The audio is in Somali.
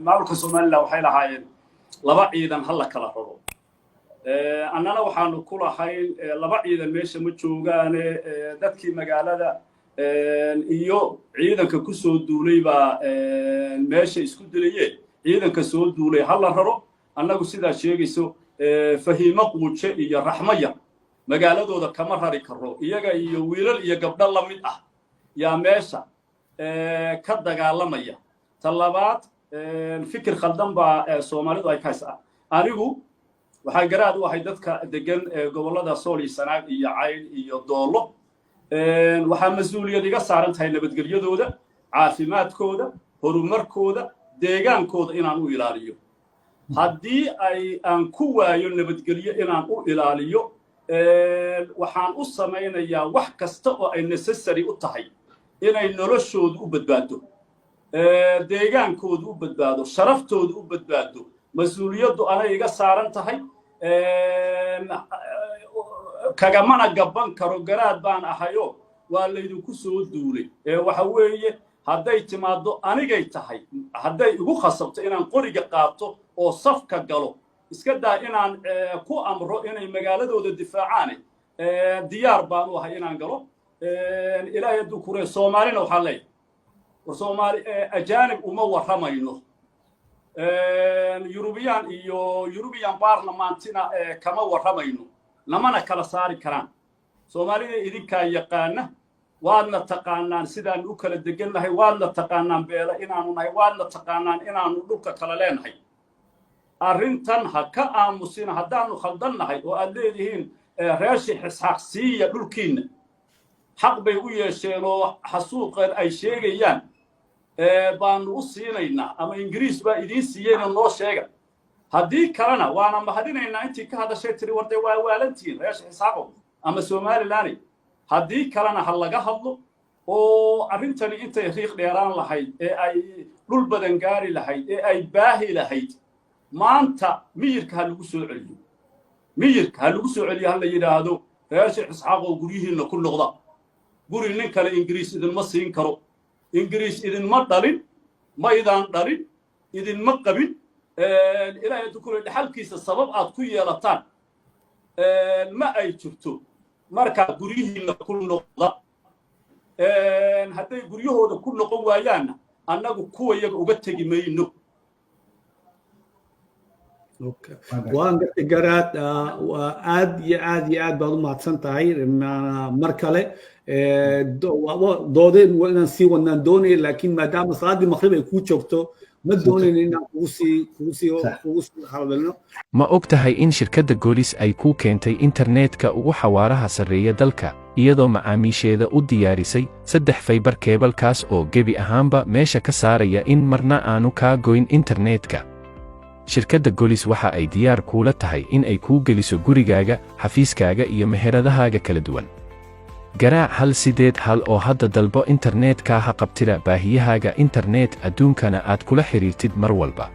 maamulka Soomaaliland waxay lahaayeen laba ciidan hal la kala rabo annana waxaanu ku lahayn laba ciidan meesha ma joogaan dadkii magaalada iyo ciidanka ku soo duulay baa meesha isku dilayeen ciidanka soo duulay hal la raro annagu sidaa sheegayso fahiimo quuje iyo raxmaya magaaladooda kama rari karo iyaga iyo wiilal iyo gabdho la mid ah yaa meesha ka dagaalamaya talabaad fikir khaldan baa Soomaalidu ay ka haysaa anigu waxaan garaad u ahay dadka degan gobolada Sool iyo Sanaag iyo Cayl iyo Doolo waxaa mas'uuliyad iga saaran tahay nabadgelyadooda caafimaadkooda horumarkooda deegaankooda inaan u ilaaliyo haddii aan ku waayo nabadgelyo inaan u ilaaliyo waxaan u samaynayaa wax kasta oo ay necessary u tahay inay noloshoodu u badbaado deegaankoodu u badbaado sharaftoodu u badbaado mas'uuliyaddu anay iga saaran tahay kagamana gaban karo garaad baan ahayo waa laydinku soo duulay waxa weeye hadday timaado anigay tahay hadday igu khasabto inaan qoriga qaato oo safka galo iska daa inaan ku amro inay magaaladooda difaacaan diyaar baan u ahay inaan galo ilaahay hadduu ku reey Soomaalina waxaa leeyahay war Soomaali ajaanib uma warramayno European Parliamentina kama warramayno namana kala saari karaan Soomaalida idinka yaqaana waadna taqaanaan sidaan u kala degannahay waadna taqaanaan beela inaanu nahay waadna taqaanaan inaanu dhulka kala leenahay arrintan ha ka aamusina haddaanu khaldannahay oo aad leedihiin reeshi xisxaqsiya dhulkiina xaq bay u yeesheen oo xasuuqeen ay sheegayaan baanu u siinaynaa ama Ingiriis baa idin siiyeen noo sheega haddii kalena waana mahadinaynaa intii ka hadashay tiri warday waa waalantiin reesh xisaqo ama Soomaaliland haddii kalena ha laga hadlo oo arrintani intay riiq dheeraan lahayd ay dhul badan gaari lahayd ay baahi lahayd maanta miyirka ha lagu soo celiyo la yiraahdo reesh xisaqo gurihiina ku noqda guri nin kale Ingiriis idin ma siin karo Ingiriis idin ma dhalin ma idaan dhalin idin ma qabin ilaahay tukule dhaxalkiisa sabab aad ku yeelataan ma ay jirto marka gurihiina ku noqda hadday guryahooda ku noqon waayaanna annagu kuwa iyaga uga tegi mayno waan garaad aad iyo aad baad u mahadsan tahay mar kale doodeen inaan sii wadnaan doonaya laakiin maadaama salaadii maqrib ay kuu joogto ma doonayn inaan kugu sii hadalno ma og tahay in shirkadda Golis ay ku keentay internetka ugu xawaaraha sarreeya dalka iyadoo macaamiisheeda u diyaarisay 3 fiber keebalkaas oo gebi ahaanba meesha ka saaraya in marna aanu kaa goyn internetka shirkadda Golis waxa ay diyaar kuula tahay in ay kuu geliso gurigaaga xafiiskaaga iyo meheradahaaga kala duwan garaac 181 oo hadda dalbo internetka ha qabtira baahiyahaaga internet adduunkana aad kula xiriirtid mar walba